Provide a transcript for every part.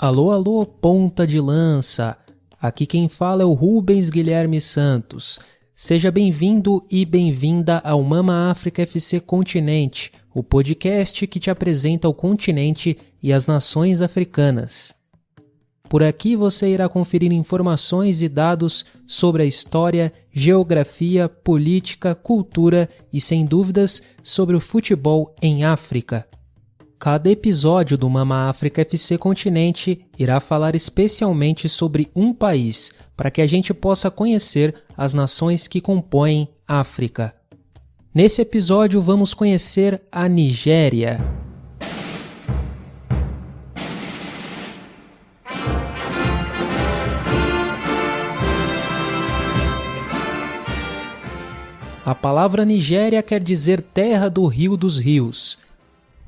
Alô, alô, ponta de lança! Aqui quem fala é o Rubens Guilherme Santos. Seja bem-vindo e bem-vinda ao Mama África FC Continente, o podcast que te apresenta o continente e as nações africanas. Por aqui você irá conferir informações e dados sobre a história, geografia, política, cultura e, sem dúvidas, sobre o futebol em África. Cada episódio do Mama África FC Continente irá falar especialmente sobre um país, para que a gente possa conhecer as nações que compõem África. Nesse episódio vamos conhecer a Nigéria. A palavra Nigéria quer dizer terra do rio dos rios.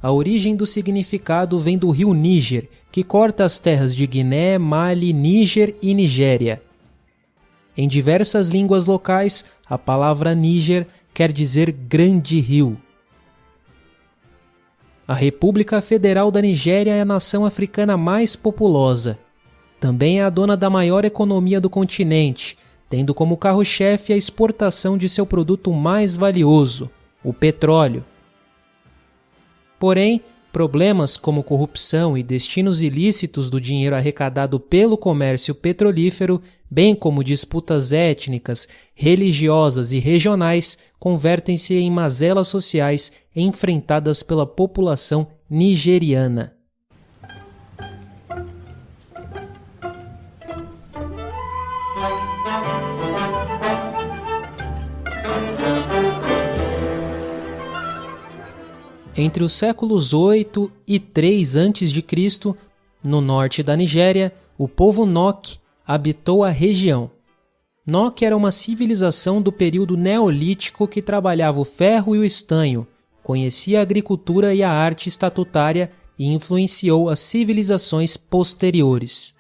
A origem do significado vem do rio Níger, que corta as terras de Guiné, Mali, Níger e Nigéria. Em diversas línguas locais, a palavra Níger quer dizer grande rio. A República Federal da Nigéria é a nação africana mais populosa. Também é a dona da maior economia do continente, tendo como carro-chefe a exportação de seu produto mais valioso, o petróleo. Porém, problemas como corrupção e destinos ilícitos do dinheiro arrecadado pelo comércio petrolífero, bem como disputas étnicas, religiosas e regionais, convertem-se em mazelas sociais enfrentadas pela população nigeriana. Entre os séculos 8 e 3 a.C., no norte da Nigéria, o povo Nok habitou a região. Nok era uma civilização do período neolítico que trabalhava o ferro e o estanho, conhecia a agricultura e a arte estatutária e influenciou as civilizações posteriores.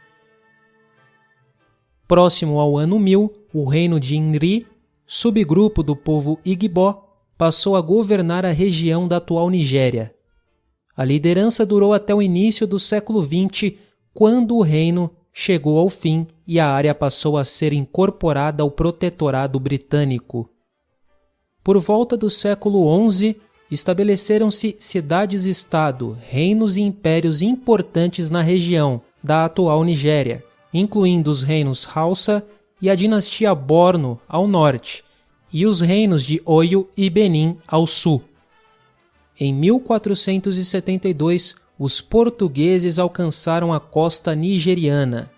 Próximo ao ano 1000, o reino de Nri, subgrupo do povo Igbo, passou a governar a região da atual Nigéria. A liderança durou até o início do século XX, quando o reino chegou ao fim e a área passou a ser incorporada ao protetorado britânico. Por volta do século XI, estabeleceram-se cidades-estado, reinos e impérios importantes na região da atual Nigéria, incluindo os reinos Hausa e a dinastia Borno ao norte, e os reinos de Oyo e Benin ao sul. Em 1472, os portugueses alcançaram a costa nigeriana.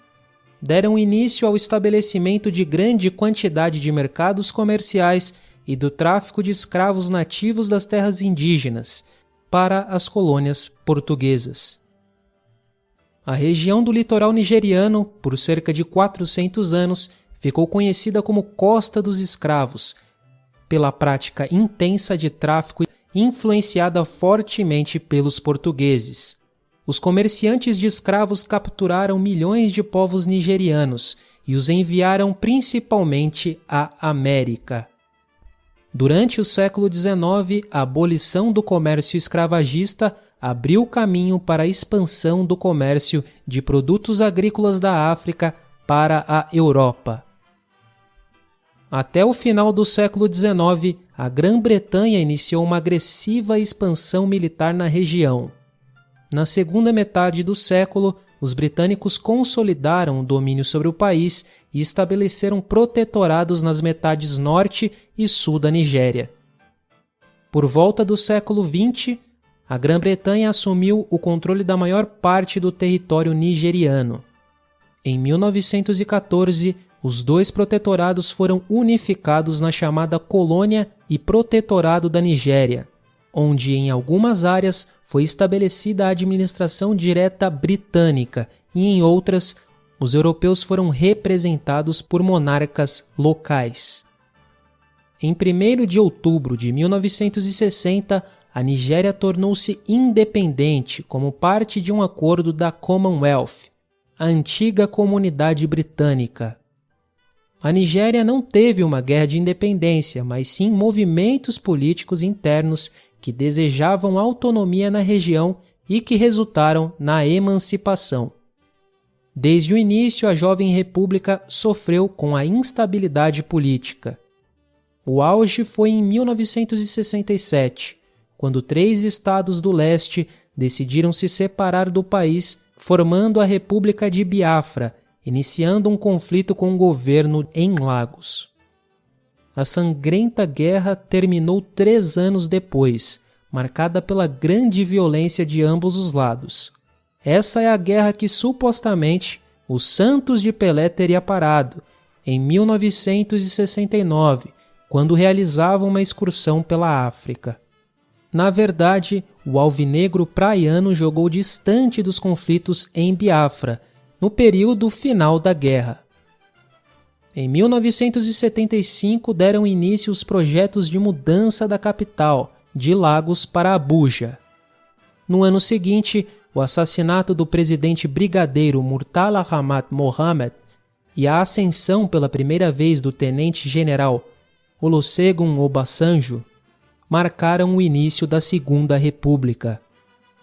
Deram início ao estabelecimento de grande quantidade de mercados comerciais e do tráfico de escravos nativos das terras indígenas para as colônias portuguesas. A região do litoral nigeriano, por cerca de 400 anos, ficou conhecida como Costa dos Escravos, pela prática intensa de tráfico influenciada fortemente pelos portugueses. Os comerciantes de escravos capturaram milhões de povos nigerianos e os enviaram principalmente à América. Durante o século XIX, a abolição do comércio escravagista abriu caminho para a expansão do comércio de produtos agrícolas da África para a Europa. Até o final do século XIX, a Grã-Bretanha iniciou uma agressiva expansão militar na região. Na segunda metade do século, os britânicos consolidaram o domínio sobre o país e estabeleceram protetorados nas metades norte e sul da Nigéria. Por volta do século XX, a Grã-Bretanha assumiu o controle da maior parte do território nigeriano. Em 1914, os dois protetorados foram unificados na chamada Colônia e Protetorado da Nigéria, onde em algumas áreas foi estabelecida a administração direta britânica e em outras, os europeus foram representados por monarcas locais. Em 1º de outubro de 1960, a Nigéria tornou-se independente como parte de um acordo da Commonwealth, a antiga comunidade britânica. A Nigéria não teve uma guerra de independência, mas sim movimentos políticos internos que desejavam autonomia na região e que resultaram na emancipação. Desde o início, a jovem república sofreu com a instabilidade política. O auge foi em 1967, quando 3 estados do leste decidiram se separar do país, formando a República de Biafra, iniciando um conflito com o governo em Lagos. A sangrenta guerra terminou 3 anos depois, marcada pela grande violência de ambos os lados. Essa é a guerra que supostamente o Santos de Pelé teria parado, em 1969, quando realizava uma excursão pela África. Na verdade, o alvinegro praiano jogou distante dos conflitos em Biafra, no período final da guerra. Em 1975 deram início os projetos de mudança da capital, de Lagos para Abuja. No ano seguinte, o assassinato do presidente brigadeiro Murtala Hamad Mohammed e a ascensão pela primeira vez do tenente-general Olusegun Obasanjo marcaram o início da Segunda República.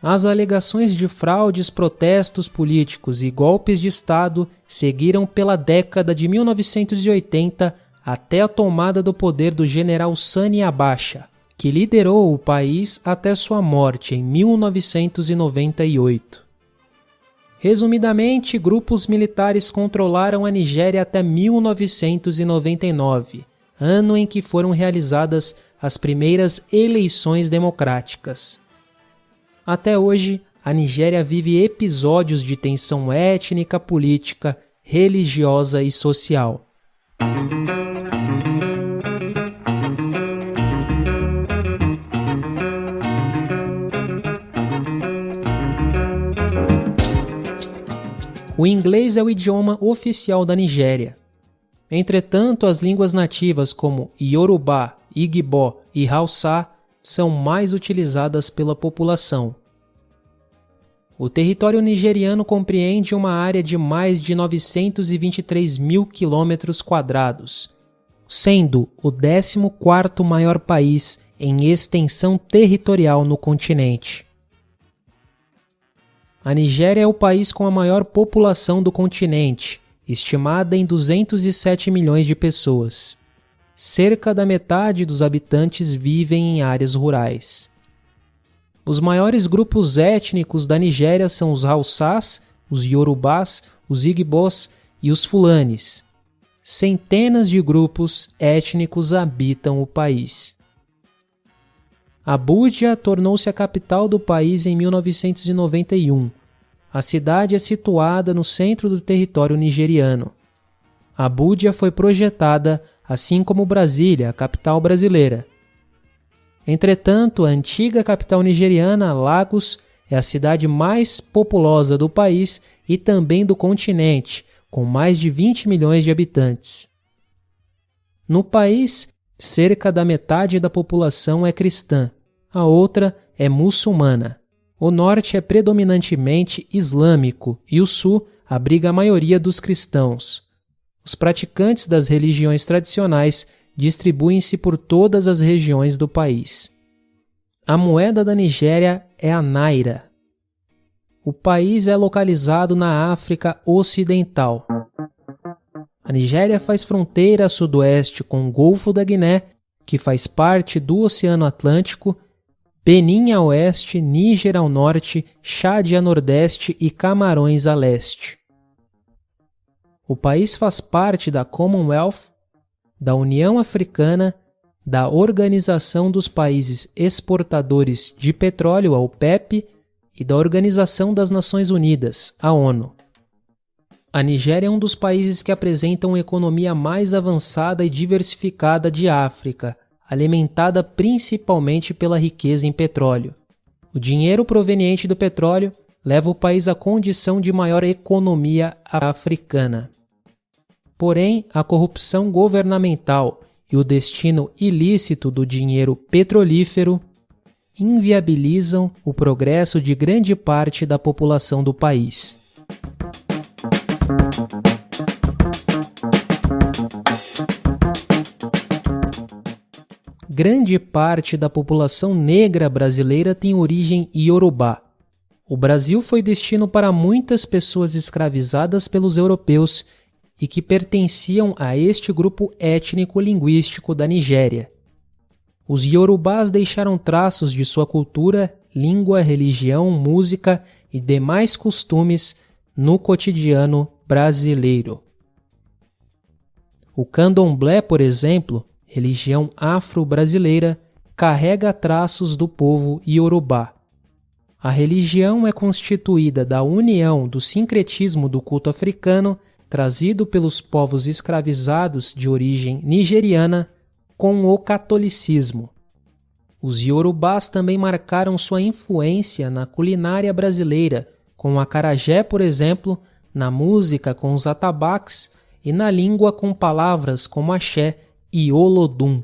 As alegações de fraudes, protestos políticos e golpes de Estado seguiram pela década de 1980 até a tomada do poder do general Sani Abacha, que liderou o país até sua morte em 1998. Resumidamente, grupos militares controlaram a Nigéria até 1999, ano em que foram realizadas as primeiras eleições democráticas. Até hoje, a Nigéria vive episódios de tensão étnica, política, religiosa e social. O inglês é o idioma oficial da Nigéria. Entretanto, as línguas nativas como Yorubá, Igbo e Hausa são mais utilizadas pela população. O território nigeriano compreende uma área de mais de 923 mil quilômetros quadrados, sendo o 14º maior país em extensão territorial no continente. A Nigéria é o país com a maior população do continente, estimada em 207 milhões de pessoas. Cerca da metade dos habitantes vivem em áreas rurais. Os maiores grupos étnicos da Nigéria são os Hausas, os Yorubás, os Igbos e os Fulanis. Centenas de grupos étnicos habitam o país. Abuja tornou-se a capital do país em 1991. A cidade é situada no centro do território nigeriano. Abuja foi projetada, assim como Brasília, a capital brasileira. Entretanto, a antiga capital nigeriana, Lagos, é a cidade mais populosa do país e também do continente, com mais de 20 milhões de habitantes. No país, cerca da metade da população é cristã, a outra é muçulmana. O norte é predominantemente islâmico e o sul abriga a maioria dos cristãos. Os praticantes das religiões tradicionais distribuem-se por todas as regiões do país. A moeda da Nigéria é a naira. O país é localizado na África Ocidental. A Nigéria faz fronteira a sudoeste com o Golfo da Guiné, que faz parte do Oceano Atlântico, Benin a oeste, Níger ao norte, Chad a nordeste e Camarões a leste. O país faz parte da Commonwealth, da União Africana, da Organização dos Países Exportadores de Petróleo, a OPEP, e da Organização das Nações Unidas, a ONU. A Nigéria é um dos países que apresentam uma economia mais avançada e diversificada de África, alimentada principalmente pela riqueza em petróleo. O dinheiro proveniente do petróleo leva o país à condição de maior economia africana. Porém, a corrupção governamental e o destino ilícito do dinheiro petrolífero inviabilizam o progresso de grande parte da população do país. Grande parte da população negra brasileira tem origem iorubá. O Brasil foi destino para muitas pessoas escravizadas pelos europeus e que pertenciam a este grupo étnico-linguístico da Nigéria. Os iorubás deixaram traços de sua cultura, língua, religião, música e demais costumes no cotidiano brasileiro. O candomblé, por exemplo, religião afro-brasileira, carrega traços do povo iorubá. A religião é constituída da união do sincretismo do culto africano, trazido pelos povos escravizados de origem nigeriana, com o catolicismo. Os iorubás também marcaram sua influência na culinária brasileira, com o acarajé, por exemplo, na música com os atabaques e na língua com palavras como axé e olodum.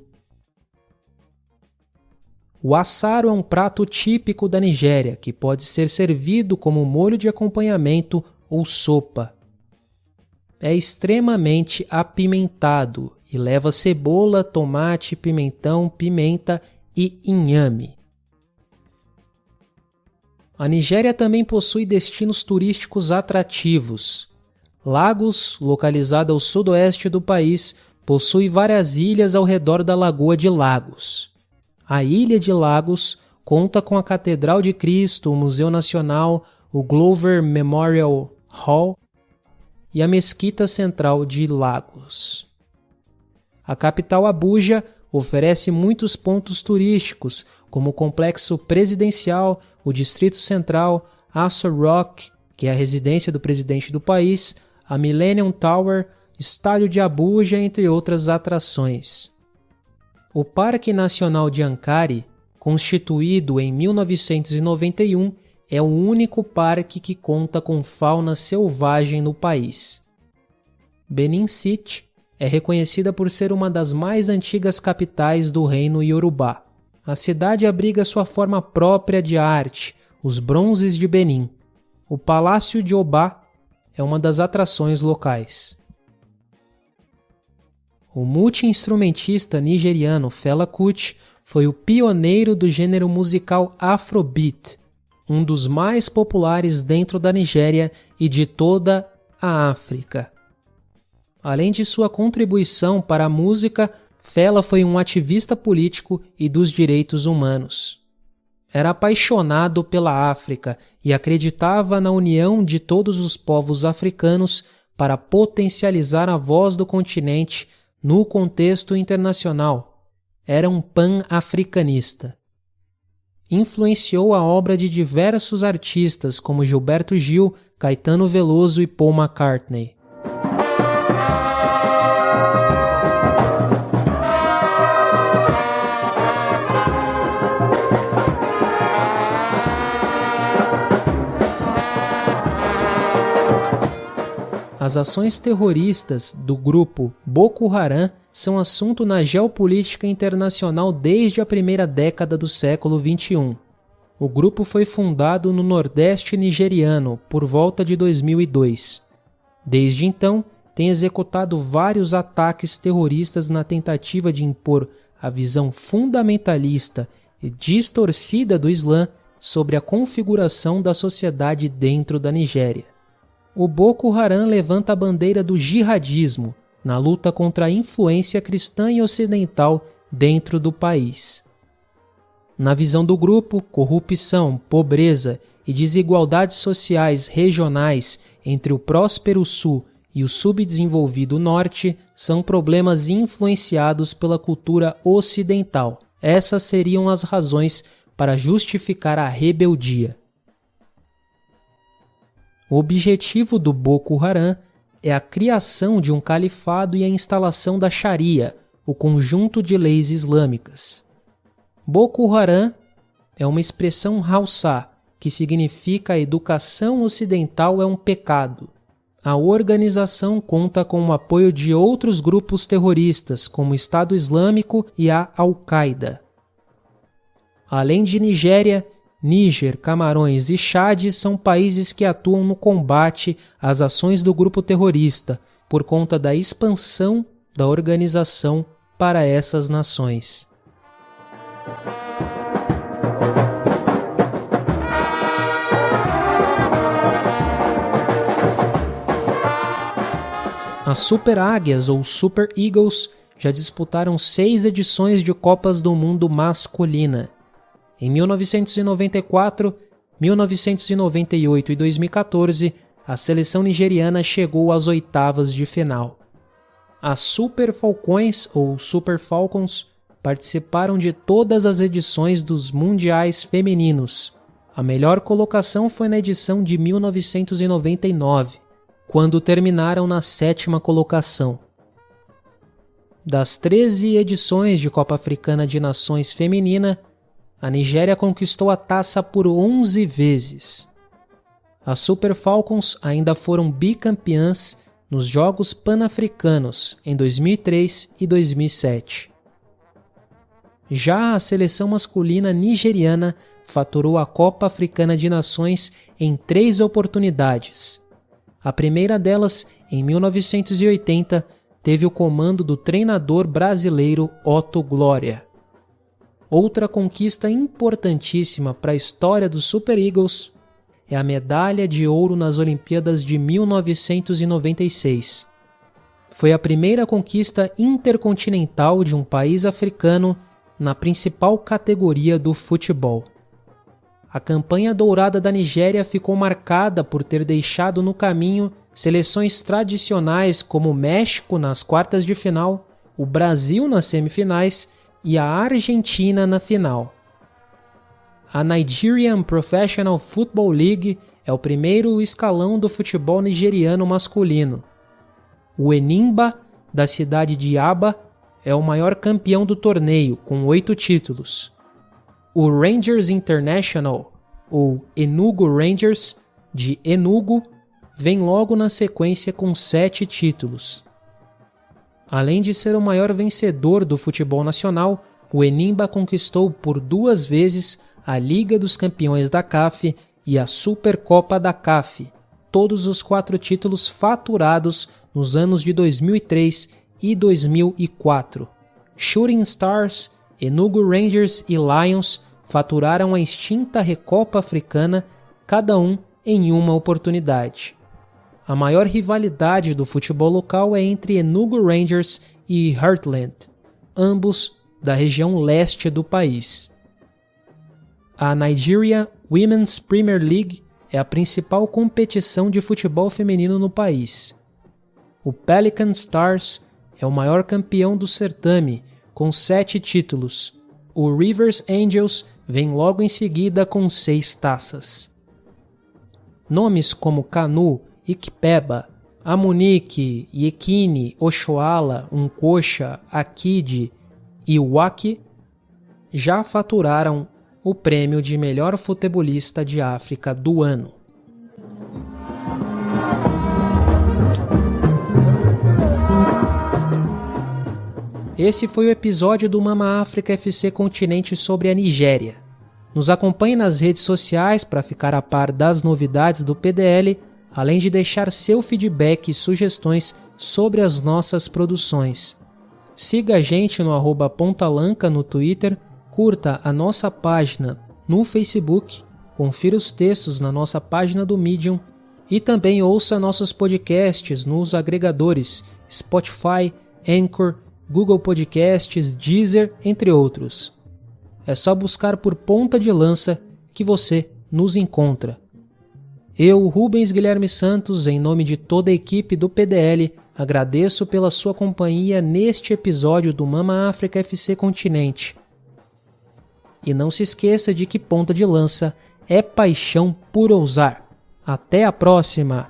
O assaro é um prato típico da Nigéria, que pode ser servido como molho de acompanhamento ou sopa. É extremamente apimentado e leva cebola, tomate, pimentão, pimenta e inhame. A Nigéria também possui destinos turísticos atrativos. Lagos, localizada ao sudoeste do país, possui várias ilhas ao redor da Lagoa de Lagos. A Ilha de Lagos conta com a Catedral de Cristo, o Museu Nacional, o Glover Memorial Hall e a Mesquita Central de Lagos. A capital Abuja oferece muitos pontos turísticos, como o Complexo Presidencial, o Distrito Central, Aso Rock, que é a residência do presidente do país, a Millennium Tower, Estádio de Abuja, entre outras atrações. O Parque Nacional de Ankara, constituído em 1991, é o único parque que conta com fauna selvagem no país. Benin City é reconhecida por ser uma das mais antigas capitais do reino iorubá. A cidade abriga sua forma própria de arte, os bronzes de Benin. O Palácio de Obá é uma das atrações locais. O multi-instrumentista nigeriano Fela Kuti foi o pioneiro do gênero musical Afrobeat, um dos mais populares dentro da Nigéria e de toda a África. Além de sua contribuição para a música, Fela foi um ativista político e dos direitos humanos. Era apaixonado pela África e acreditava na união de todos os povos africanos para potencializar a voz do continente no contexto internacional. Era um pan-africanista. Influenciou a obra de diversos artistas como Gilberto Gil, Caetano Veloso e Paul McCartney. As ações terroristas do grupo Boko Haram são assunto na geopolítica internacional desde a primeira década do século XXI. O grupo foi fundado no Nordeste nigeriano por volta de 2002. Desde então, tem executado vários ataques terroristas na tentativa de impor a visão fundamentalista e distorcida do Islã sobre a configuração da sociedade dentro da Nigéria. O Boko Haram levanta a bandeira do jihadismo na luta contra a influência cristã e ocidental dentro do país. Na visão do grupo, corrupção, pobreza e desigualdades sociais regionais entre o próspero Sul e o subdesenvolvido Norte são problemas influenciados pela cultura ocidental. Essas seriam as razões para justificar a rebeldia. O objetivo do Boko Haram é a criação de um califado e a instalação da Sharia, o conjunto de leis islâmicas. Boko Haram é uma expressão Hausa, que significa a educação ocidental é um pecado. A organização conta com o apoio de outros grupos terroristas, como o Estado Islâmico e a Al-Qaeda. Além de Nigéria, Níger, Camarões e Chad são países que atuam no combate às ações do grupo terrorista, por conta da expansão da organização para essas nações. As Super Águias ou Super Eagles já disputaram 6 edições de Copas do Mundo masculina. Em 1994, 1998 e 2014, a seleção nigeriana chegou às oitavas de final. As Super Falcões ou Super Falcons participaram de todas as edições dos Mundiais Femininos. A melhor colocação foi na edição de 1999, quando terminaram na 7ª colocação. Das 13 edições de Copa Africana de Nações Feminina, a Nigéria conquistou a taça por 11 vezes. As Super Falcons ainda foram bicampeãs nos Jogos Pan-Africanos em 2003 e 2007. Já a seleção masculina nigeriana faturou a Copa Africana de Nações em 3 oportunidades. A primeira delas, em 1980, teve o comando do treinador brasileiro Otto Glória. Outra conquista importantíssima para a história dos Super Eagles é a medalha de ouro nas Olimpíadas de 1996. Foi a primeira conquista intercontinental de um país africano na principal categoria do futebol. A campanha dourada da Nigéria ficou marcada por ter deixado no caminho seleções tradicionais como o México nas quartas de final, o Brasil nas semifinais e a Argentina na final. A Nigerian Professional Football League é o primeiro escalão do futebol nigeriano masculino. O Enyimba, da cidade de Aba, é o maior campeão do torneio, com 8 títulos. O Rangers International, ou Enugu Rangers, de Enugu, vem logo na sequência com 7 títulos. Além de ser o maior vencedor do futebol nacional, o Enyimba conquistou por 2 vezes a Liga dos Campeões da CAF e a Supercopa da CAF, todos os 4 títulos faturados nos anos de 2003 e 2004. Shooting Stars, Enugu Rangers e Lions faturaram a extinta Recopa Africana, cada um em uma oportunidade. A maior rivalidade do futebol local é entre Enugu Rangers e Heartland, ambos da região leste do país. A Nigeria Women's Premier League é a principal competição de futebol feminino no país. O Pelican Stars é o maior campeão do certame, com 7 títulos. O Rivers Angels vem logo em seguida com 6 taças. Nomes como Kanu, Ikpeba, Amunike, Yekini, Oshoala, Unkocha, Akidi e Waki já faturaram o prêmio de melhor futebolista de África do ano. Esse foi o episódio do Mama África FC Continente sobre a Nigéria. Nos acompanhe nas redes sociais para ficar a par das novidades do PDL, além de deixar seu feedback e sugestões sobre as nossas produções. Siga a gente no @pontalanca no Twitter, curta a nossa página no Facebook, confira os textos na nossa página do Medium e também ouça nossos podcasts nos agregadores Spotify, Anchor, Google Podcasts, Deezer, entre outros. É só buscar por Ponta de Lança que você nos encontra. Eu, Rubens Guilherme Santos, em nome de toda a equipe do PDL, agradeço pela sua companhia neste episódio do Mama África FC Continente. E não se esqueça de que Ponta de Lança é paixão por ousar. Até a próxima!